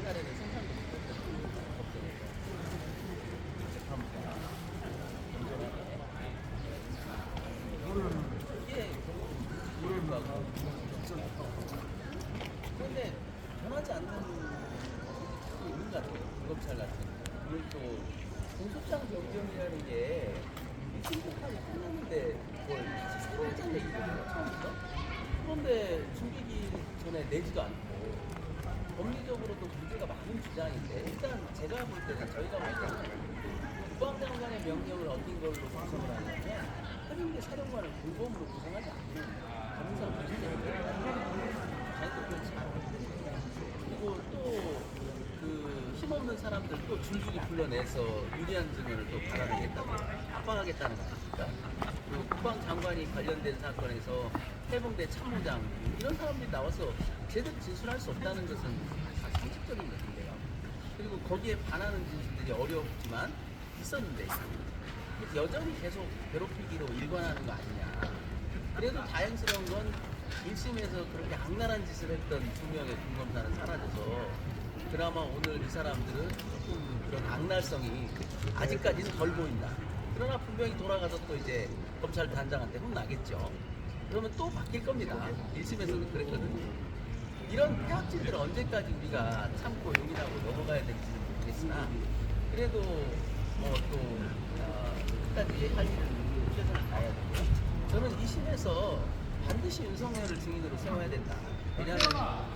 옛날에는 생산도 못했던 법정에서 재판부가 이게 불구하고 그런데 변하지 않는 게 있는 것 같아요. 검찰 같은 그리고 또 공소장 변경이라는 게 신속하게 끝났는데 뭘 다시 새로 하자는 얘기거든요. 처음부터. 그런데 중기기 전에 내지도 않고 법리적으로도 문제가 많은 주장인데 일단 제가 볼 때는 저희가 볼 때는 국방장관의 명령을 얻은 걸로 구성을 하려면 해병대 사령관을 공범으로 구성하지 않는 검사 무슨인데 자기도 그렇지 않고 그리고 또 그 힘없는 사람들 또 줄줄이 불러내서 유리한 증언을 또 받아내겠다고 압박하겠다는 거 아닙니까? 그리고 국방장관이 관련된 사건에서 해병대 참모장 이런 사람들이 나와서 제대로 진술할 수 없다는 것은 다 상식적인 것인데요. 그리고 거기에 반하는 진술들이 어렵지만 있었는데 여전히 계속 괴롭히기로 일관하는 거 아니냐. 그래도 다행스러운 건 1심에서 그렇게 악랄한 짓을 했던 두 명의 군검사는 사라져서 그나마 오늘 이 사람들은 조금 그런 악랄성이 아직까지는 덜 보인다. 그러나 분명히 돌아가서 또 이제 검찰 단장한테 혼나겠죠. 그러면 또 바뀔 겁니다. 1심에서도 그랬거든요. 이런 폐악질들 언제까지 우리가 참고 용인하고 넘어가야 될지는 모르겠으나 그래도 뭐또 끝까지 할 일은 최선을 다해야 되고 저는 2심에서 반드시 윤석열을 증인으로 세워야 된다. 왜냐하면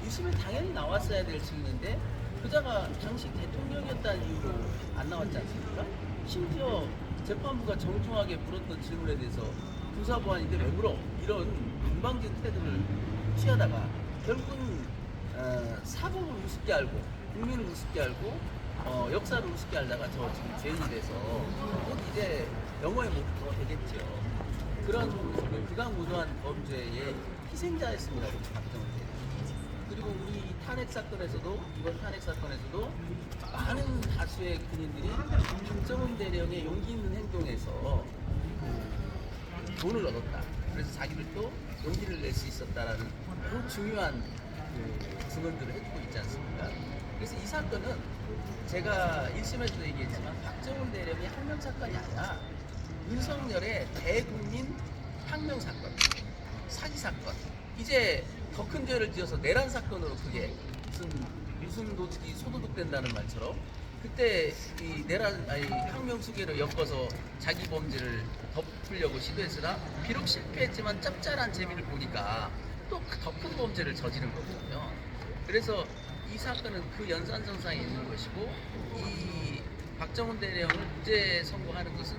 2심에 당연히 나왔어야 될 증인인데 그자가 당시 대통령이었다는 이유로 안 나왔지 않습니까? 심지어 재판부가 정중하게 물었던 질문에 대해서 군사보안인데 왜 물어? 이런 건방진 태도를 취하다가 결국은 사법을 우습게 알고 국민을 우습게 알고 역사를 우습게 알다가 저 지금 죄인이 돼서 곧 이제 영어의 목표가 되겠죠. 그런 극악무도한 범죄의 희생자였습니다. 박정훈 대. 그리고 우리 탄핵 사건에서도 이번 탄핵 사건에서도 많은 다수의 군인들이 박정훈 대령의 용기 있는 행동에서 돈을 얻었다. 그래서 자기들도 용기를 낼 수 있었다라는 매우 중요한 증언들을 해주고 있지 않습니까? 그래서 이 사건은 제가 1심에서도 얘기했지만 박정훈 대령의 항명 사건이 아니라 윤석열의 대국민 항명 사건, 사기 사건. 이제 더 큰 죄를 지어서 내란 사건으로 그게 무슨 유승도둑이 소도둑 된다는 말처럼 그때 이 항명 수계를 엮어서 자기 범죄를 덮으려고 시도했으나 비록 실패했지만 짭짤한 재미를 보니까 또 더 큰 범죄를 저지른 거거든요. 그래서 이 사건은 그 연산선상에 있는 것이고 이 박정훈 대령을 무죄 선고하는 것은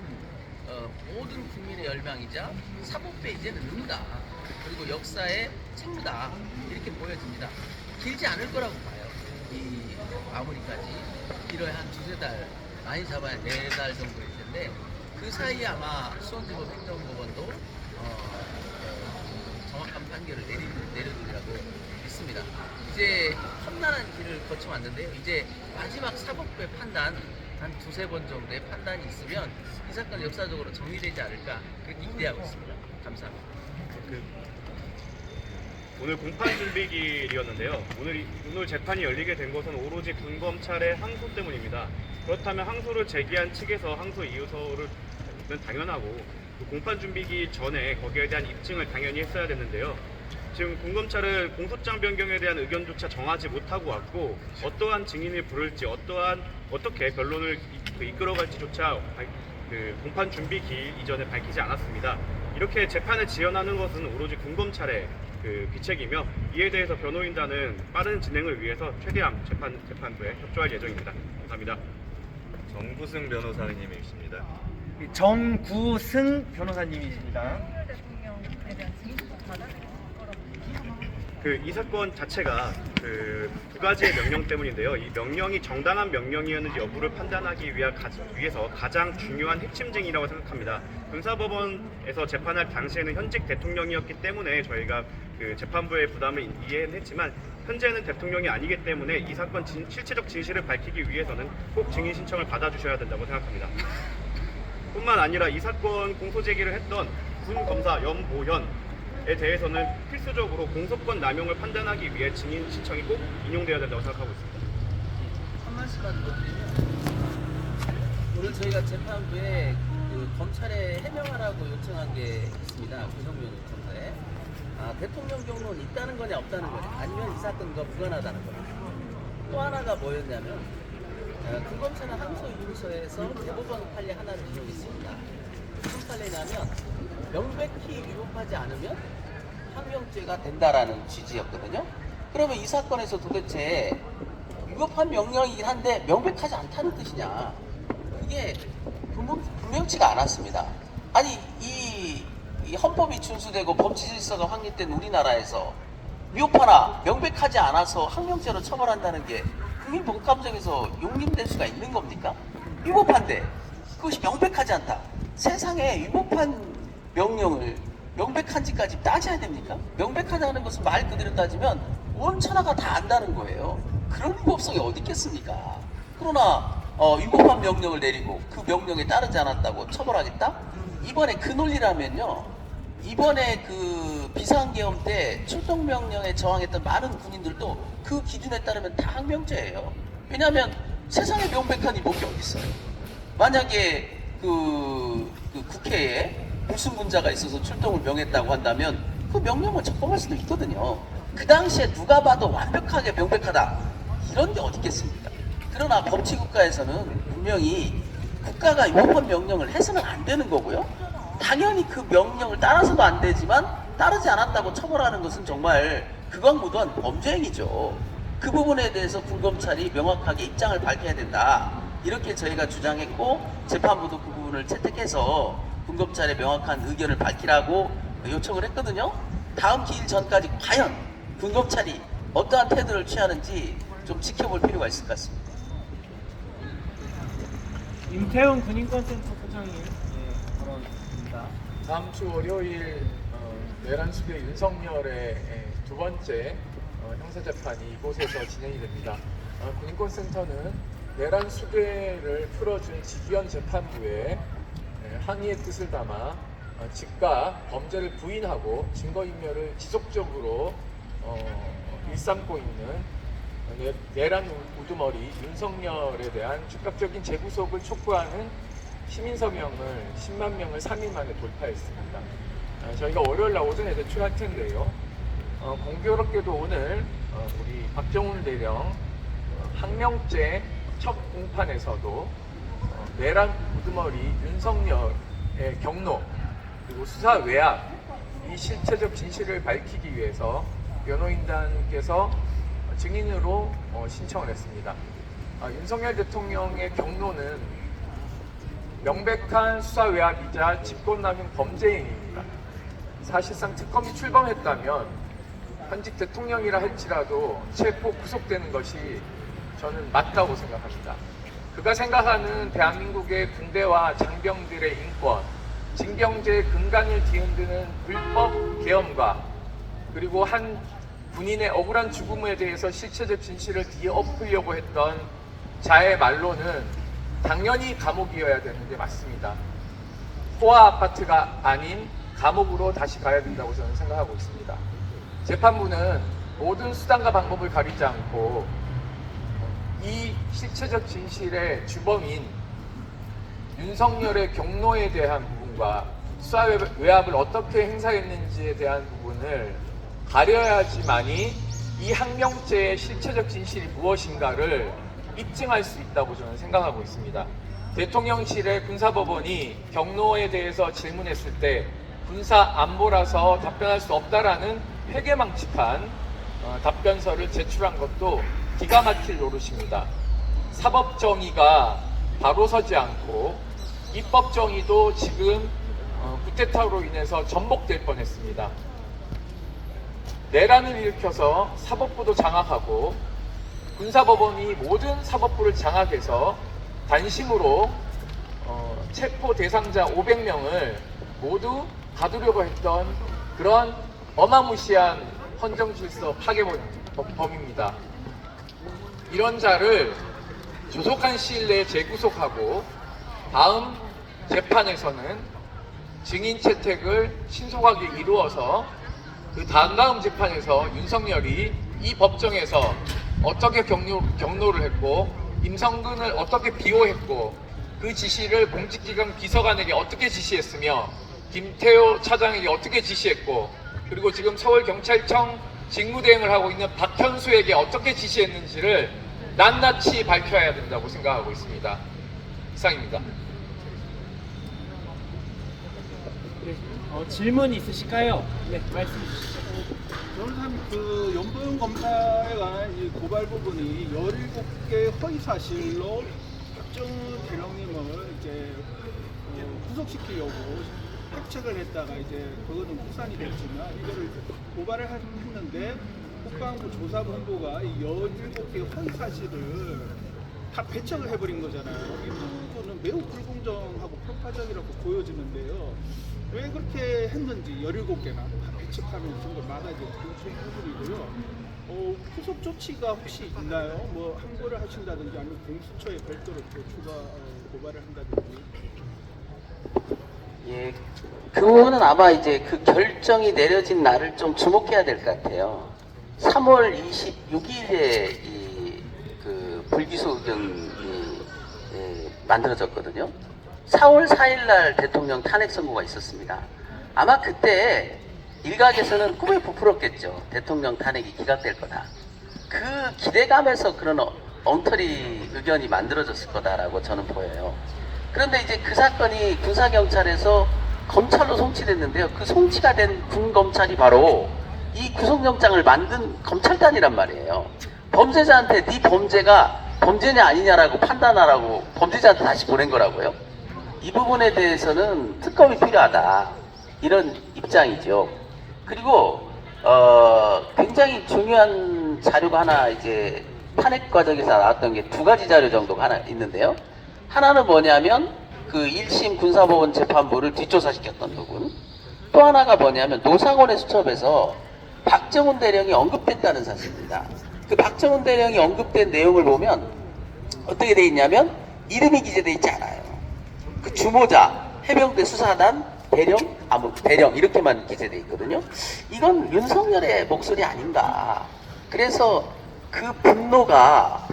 모든 국민의 열망이자 사법부의 이제는 의무다. 그리고 역사의 책무다. 이렇게 보여집니다. 길지 않을 거라고 봐요. 이 마무리까지 길어야 한 두세 달, 많이 잡아야 4달 정도 될 텐데 그 사이에 아마 수원지법 행정법원도 정확한 판결을 내려드리라고 믿습니다. 이제 험난한 길을 거쳐왔는데요. 이제 마지막 사법부의 판단 한 두세 번 정도의 판단이 있으면 이 사건 역사적으로 정리되지 않을까 그렇게 기대하고 있습니다. 감사합니다. 오늘 공판 준비일이었는데요. 오늘 재판이 열리게 된 것은 오로지 군검찰의 항소 때문입니다. 그렇다면 항소를 제기한 측에서 항소 이유서를 당연하고 공판 준비기 전에 거기에 대한 입증을 당연히 했어야 됐는데요. 지금 군검찰은 공소장 변경에 대한 의견조차 정하지 못하고 왔고 어떠한 증인을 부를지 어떻게 변론을 이끌어갈지조차 공판 준비기 이전에 밝히지 않았습니다. 이렇게 재판을 지연하는 것은 오로지 군검찰의 비책이며 이에 대해서 변호인단은 빠른 진행을 위해서 최대한 재판부에 협조할 예정입니다. 감사합니다. 정구승 변호사님이십니다. 정구승 변호사님이십니다. 윤석열 대통령에 대한 증인법 받아낼 거라고 이 사건 자체가 두 가지의 명령 때문인데요. 이 명령이 정당한 명령이었는지 여부를 판단하기 위해서 가장 중요한 핵심 증인이라고 생각합니다. 군사법원에서 재판할 당시에는 현직 대통령이었기 때문에 저희가 재판부의 부담을 이해는 했지만 현재는 대통령이 아니기 때문에 이 사건 실체적 진실을 밝히기 위해서는 꼭 증인 신청을 받아주셔야 된다고 생각합니다. 뿐만 아니라 이 사건 공소 제기를 했던 군검사 염보현에 대해서는 필수적으로 공소권 남용을 판단하기 위해 증인 신청이 꼭 인용되어야 된다고 생각하고 있습니다. 말씀만 드리면 오늘 저희가 재판부에 그 검찰에 해명하라고 요청한 게 있습니다. 구성명 요청서에 대통령 경로는 있다는 거냐 없다는 거냐 아니면 이 사건과 무관하다는 거냐. 또 하나가 뭐였냐면 그 검찰은 항소 이유서에서 대법원 판례 하나를 인용했습니다. 무슨 판례냐면 명백히 위법하지 않으면 항명죄가 된다라는 취지였거든요. 그러면 이 사건에서 도대체 위법한 명령이긴 한데 명백하지 않다는 뜻이냐? 그게 분명치가 않았습니다. 아니 이 헌법이 준수되고 법치 질서가 확립된 우리나라에서 위법하나 명백하지 않아서 항명죄로 처벌한다는 게 국민 법감정에서 용인될 수가 있는 겁니까? 위법한데 그것이 명백하지 않다. 세상에 위법한 명령을 명백한지까지 따져야 됩니까? 명백하다는 것은 말 그대로 따지면 온 천하가 다 안다는 거예요. 그런 위법성이 어디 있겠습니까? 그러나 위법한 명령을 내리고 그 명령에 따르지 않았다고 처벌하겠다? 이번에 그 논리라면요. 이번에 그 비상계엄 때 출동명령에 저항했던 많은 군인들도 그 기준에 따르면 다 항명죄예요. 왜냐하면 세상에 명백한 위법이 어디 있어요? 만약에 그 국회에 불순분자가 있어서 출동을 명했다고 한다면 그 명령을 적법할 수도 있거든요. 그 당시에 누가 봐도 완벽하게 명백하다 이런 게 어디 있겠습니까? 그러나 법치국가에서는 분명히 국가가 위법한 명령을 해서는 안 되는 거고요. 당연히 그 명령을 따라서도 안 되지만 따르지 않았다고 처벌하는 것은 정말 극악무도한 범죄행위죠. 그 부분에 대해서 군검찰이 명확하게 입장을 밝혀야 된다. 이렇게 저희가 주장했고 재판부도 그 부분을 채택해서 군검찰의 명확한 의견을 밝히라고 요청을 했거든요. 다음 기일 전까지 과연 군검찰이 어떠한 태도를 취하는지 좀 지켜볼 필요가 있을 것 같습니다. 임태훈 군인권센터 소장님 발언입니다. 다음 주 월요일 내란 수배 윤석열의 두 번째 형사재판이 이곳에서 진행이 됩니다. 군인권센터는 내란 수배를 풀어준 지기현 재판부에 항의의 뜻을 담아 즉각 범죄를 부인하고 증거인멸을 지속적으로 일삼고 있는 내란 우두머리 윤석열에 대한 즉각적인 재구속을 촉구하는 시민서명을 10만 명을 3일 만에 돌파했습니다. 저희가 월요일 날 오전에 제출할 텐데요. 공교롭게도 오늘 우리 박정훈 대령 항명죄 첫 공판에서도 내란 우두머리 윤석열의 경로 그리고 수사 외압 이 실체적 진실을 밝히기 위해서 변호인단께서 증인으로 신청을 했습니다. 윤석열 대통령의 경로는 명백한 수사 외압이자 직권남용 범죄행위입니다. 사실상 특검이 출범했다면 현직 대통령이라 할지라도 체포 구속되는 것이 저는 맞다고 생각합니다. 그가 생각하는 대한민국의 군대와 장병들의 인권, 징병제의 근간을 뒤흔드는 불법 계엄과 그리고 한 군인의 억울한 죽음에 대해서 실체적 진실을 뒤엎으려고 했던 자의 말로는 당연히 감옥이어야 되는 게 맞습니다. 호화 아파트가 아닌 감옥으로 다시 가야 된다고 저는 생각하고 있습니다. 재판부는 모든 수단과 방법을 가리지 않고 이 실체적 진실의 주범인 윤석열의 경로에 대한 부분과 수사 외압을 어떻게 행사했는지에 대한 부분을 가려야지만이 이 항명죄의 실체적 진실이 무엇인가를 입증할 수 있다고 저는 생각하고 있습니다. 대통령실의 군사법원이 경로에 대해서 질문했을 때 군사 안보라서 답변할 수 없다라는 회계망측한 답변서를 제출한 것도 기가 막힐 노릇입니다. 사법정의가 바로 서지 않고 입법정의도 지금 쿠데타로 인해서 전복될 뻔했습니다. 내란을 일으켜서 사법부도 장악하고 군사법원이 모든 사법부를 장악해서 단심으로 체포 대상자 500명을 모두 가두려고 했던 그런 어마무시한 헌정질서 파괴범입니다. 이런 자를 조속한 시일 내에 재구속하고 다음 재판에서는 증인 채택을 신속하게 이루어서 그 다음 재판에서 윤석열이 이 법정에서 어떻게 경로를 했고 임성근을 어떻게 비호했고 그 지시를 공직기관 비서관에게 어떻게 지시했으며 김태호 차장에게 어떻게 지시했고 그리고 지금 서울경찰청 직무대행을 하고 있는 박현수에게 어떻게 지시했는지를 낱낱이 밝혀야 된다고 생각하고 있습니다. 이상입니다. 네, 질문 있으실까요? 네, 말씀 주시죠. 저는 그 연보영 검사에 관한 이 고발 부분이 17개 허위 사실로 박정우 대령님을 이제 구속시키려고 획책을 했다가 이제 그거는 무산이 됐지만 이거를 고발을 했는데 국방부 조사본부가 이 17개 허위 사실을 다 배척을 해버린 거잖아요. 이 부분은 매우 불공정하고 편파적이라고 보여지는데요. 왜 그렇게 했는지 17개나 다 배척하면 정말 많아져 그런 부분이고요. 후속 조치가 혹시 있나요? 뭐 항고를 하신다든지 아니면 공수처에 별도로 또 추가 고발을 한다든지. 예, 그 부분은 아마 이제 그 결정이 내려진 날을 좀 주목해야 될 것 같아요. 3월 26일에 그 불기소 의견이 만들어졌거든요. 4월 4일 날 대통령 탄핵 선고가 있었습니다. 아마 그때 일각에서는 꿈에 부풀었겠죠. 대통령 탄핵이 기각될 거다. 그 기대감에서 그런 엉터리 의견이 만들어졌을 거다라고 저는 보여요. 그런데 이제 그 사건이 군사경찰에서 검찰로 송치됐는데요. 그 송치가 된 군검찰이 바로 이 구속영장을 만든 검찰단이란 말이에요. 범죄자한테 네 범죄가 범죄냐 아니냐라고 판단하라고 범죄자한테 다시 보낸 거라고요. 이 부분에 대해서는 특검이 필요하다. 이런 입장이죠. 그리고 굉장히 중요한 자료가 하나 이제 탄핵 과정에서 나왔던 게 두 가지 자료 정도가 하나 있는데요. 하나는 뭐냐면 그 1심 군사법원 재판부를 뒷조사시켰던 부분. 또 하나가 뭐냐면 노상원의 수첩에서 박정훈 대령이 언급됐다는 사실입니다. 그 박정훈 대령이 언급된 내용을 보면 어떻게 돼 있냐면 이름이 기재돼 있지 않아요. 그 주모자, 해병대 수사단, 대령 이렇게만 기재돼 있거든요. 이건 윤석열의 목소리 아닌가. 그래서 그 분노가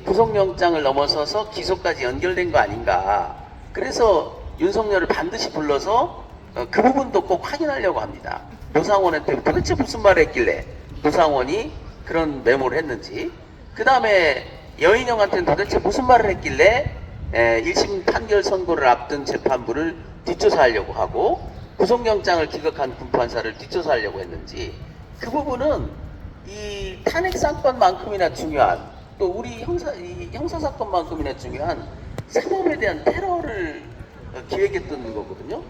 구속영장을 넘어서서 기소까지 연결된 거 아닌가. 그래서 윤석열을 반드시 불러서 그 부분도 꼭 확인하려고 합니다. 노상원한테 도대체 무슨 말을 했길래 노상원이 그런 메모를 했는지, 그 다음에 여인영한테는 도대체 무슨 말을 했길래 1심 판결 선고를 앞둔 재판부를 뒷조사하려고 하고 구속영장을 기각한 군판사를 뒷조사하려고 했는지, 그 부분은 이 탄핵 사건만큼이나 중요한, 또 우리 형사사건만큼이나 중요한 사법에 대한 테러를 기획했던 거거든요.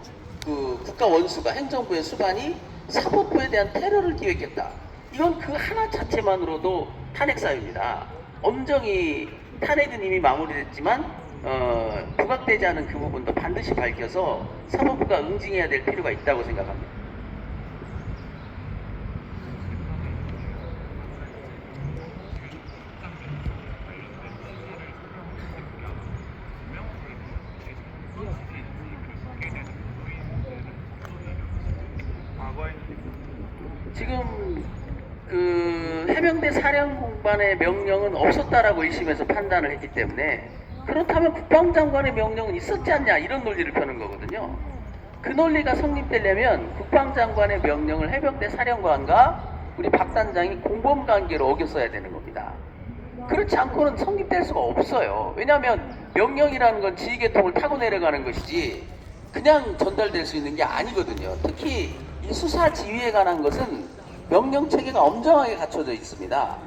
그 국가원수가, 행정부의 수반이 사법부에 대한 테러를 기획했다. 이건 그 하나 자체만으로도 탄핵 사유입니다. 엄정히 탄핵은 이미 마무리됐지만 부각되지 않은 그 부분도 반드시 밝혀서 사법부가 응징해야 될 필요가 있다고 생각합니다. 지금 그 해병대 사령공반의 명령은 없었다라고 1심에서 판단을 했기 때문에, 그렇다면 국방장관의 명령은 있었지 않냐, 이런 논리를 펴는 거거든요. 그 논리가 성립되려면 국방장관의 명령을 해병대 사령관과 우리 박 단장이 공범관계로 어겼어야 되는 겁니다. 그렇지 않고는 성립될 수가 없어요. 왜냐하면 명령이라는 건 지휘계통을 타고 내려가는 것이지 그냥 전달될 수 있는 게 아니거든요. 특히 이 수사 지휘에 관한 것은 명령 체계가 엄정하게 갖춰져 있습니다.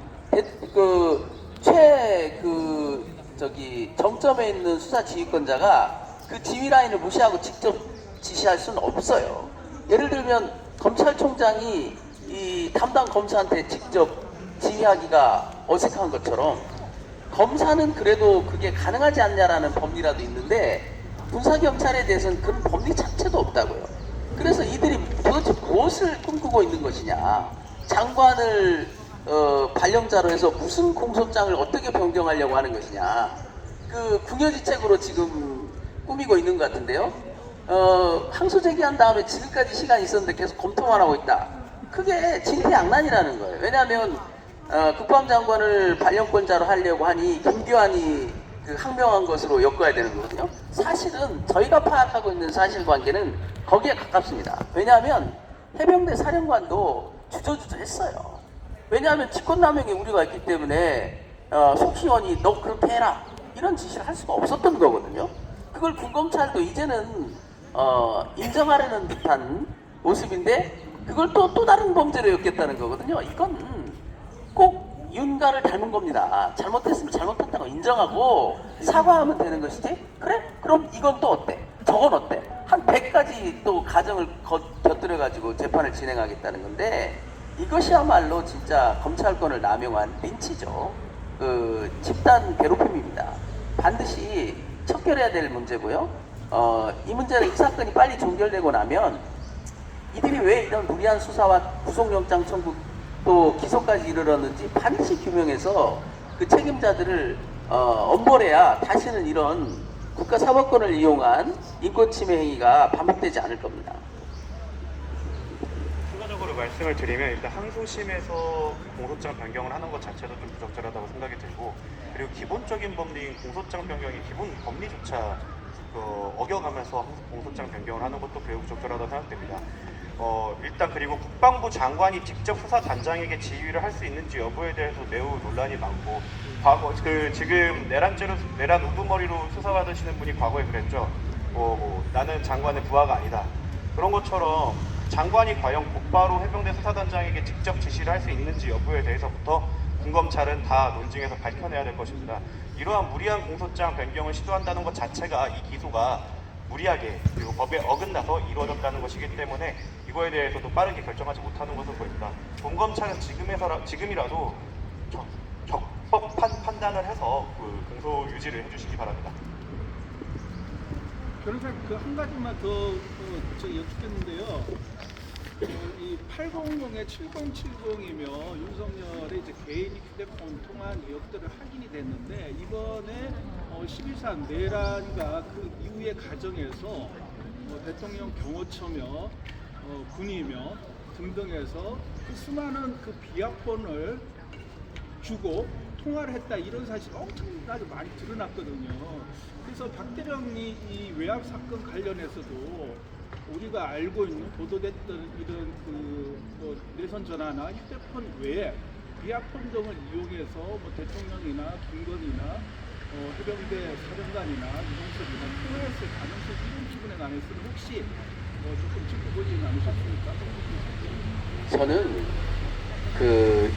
정점에 있는 수사 지휘권자가 그 지휘 라인을 무시하고 직접 지시할 수는 없어요. 예를 들면 검찰총장이 이 담당 검사한테 직접 지휘하기가 어색한 것처럼 검사는 그래도 그게 가능하지 않냐라는 법리라도 있는데 군사경찰에 대해서는 그런 법리 자체도 없다고요. 그래서 이들이 도대체 무엇을 꿈꾸고 있는 것이냐, 장관을 발령자로 해서 무슨 공소장을 어떻게 변경하려고 하는 것이냐, 그 궁여지책으로 지금 꾸미고 있는 것 같은데요. 항소 제기한 다음에 지금까지 시간이 있었는데 계속 검토만 하고 있다. 그게 진퇴양난이라는 거예요. 왜냐하면 국방장관을 발령권자로 하려고 하니 김기환이 그 항명한 것으로 엮어야 되는 거거든요. 사실은 저희가 파악하고 있는 사실관계는 거기에 가깝습니다. 왜냐하면 해병대 사령관도 주저주저했어요. 왜냐하면 직권남용의 우려가 있기 때문에 속시원이 너 그렇게 해라 이런 지시를 할 수가 없었던 거거든요. 그걸 군검찰도 이제는 인정하려는 듯한 모습인데 그걸 또 다른 범죄로 엮겠다는 거거든요. 이건 꼭 윤가를 닮은 겁니다. 잘못했으면 잘못했다고 인정하고 사과하면 되는 것이지. 그래? 그럼 이건 또 어때? 저건 어때? 한 100가지 또 가정을 곁들여 가지고 재판을 진행하겠다는 건데 이것이야말로 진짜 검찰권을 남용한 린치죠. 그 집단 괴롭힘입니다. 반드시 척결해야 될 문제고요. 이 문제는 이 사건이 빨리 종결되고 나면 이들이 왜 이런 무리한 수사와 구속영장 청구 또 기소까지 이르렀는지 반드시 규명해서 그 책임자들을 엄벌해야 다시는 이런 국가사법권을 이용한 인권침해 행위가 반복되지 않을 겁니다. 추가적으로 말씀을 드리면 일단 항소심에서 공소장 변경을 하는 것 자체도 좀 부적절하다고 생각이 들고 그리고 기본적인 법리인 공소장 변경이 기본 법리조차 어겨가면서 공소장 변경을 하는 것도 매우 부적절하다고 생각됩니다. 일단 그리고 국방부 장관이 직접 수사단장에게 지휘를 할 수 있는지 여부에 대해서 매우 논란이 많고 과거 지금 내란 우두머리로 수사받으시는 분이 과거에 그랬죠. 나는 장관의 부하가 아니다. 그런 것처럼 장관이 과연 곧바로 해병대 수사단장에게 직접 지시를 할 수 있는지 여부에 대해서부터 군검찰은 다 논증에서 밝혀내야 될 것입니다. 이러한 무리한 공소장 변경을 시도한다는 것 자체가 이 기소가 무리하게 그리고 법에 어긋나서 이루어졌다는 것이기 때문에 이거에 대해서도 빠르게 결정하지 못하는 것으로 보입니다. 본검찰은 지금이라도 적법한 판단을 해서 그 공소 유지를 해주시기 바랍니다. 변호사님 그 한 가지만 더 여쭙겠는데요. 이 800에 7070이며 윤석열의 이제 개인 휴대폰 통화 내역들을 확인이 됐는데 이번에 12.3 내란과 그 이후의 과정에서 대통령 경호처며 군이며 등등에서 그 수많은 그 비아폰을 주고 통화를 했다 이런 사실이 엄청나게 많이 드러났거든요. 그래서 박대령이 이 외압 사건 관련해서도 우리가 알고 있는 보도됐던 이런 내선 전화나 휴대폰 외에 비아폰 등을 이용해서 대통령이나 김건희나 해병대 사령관이나 이동섭이나 통화했을 가능성 이런 부분에 관해서는 혹시 조금 짚어보지 않으셨습니까? 저는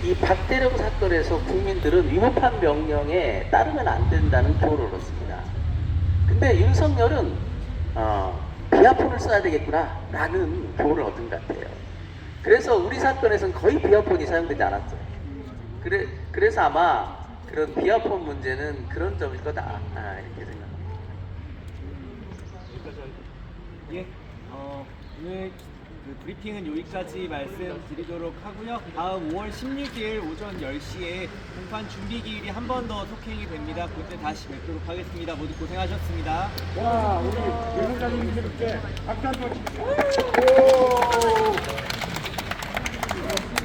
이 박대령 사건에서 국민들은 위법한 명령에 따르면 안 된다는 교훈을 얻습니다. 근데 윤석열은 비아폰을 써야 되겠구나 라는 교훈을 얻은 것 같아요. 그래서 우리 사건에서는 거의 비아폰이 사용되지 않았어요. 그래서 아마 그런 비아폰 문제는 그런 점일 거다 이렇게 생각합니다. 예, 오늘 그 브리핑은 여기까지 말씀드리도록 하고요. 다음 5월 16일 오전 10시에 공판 준비 기일이 한 번 더 속행이 됩니다. 그때 다시 뵙도록 하겠습니다. 모두 고생하셨습니다. 와, 우리 변호사님들께 박수 한번 치세요.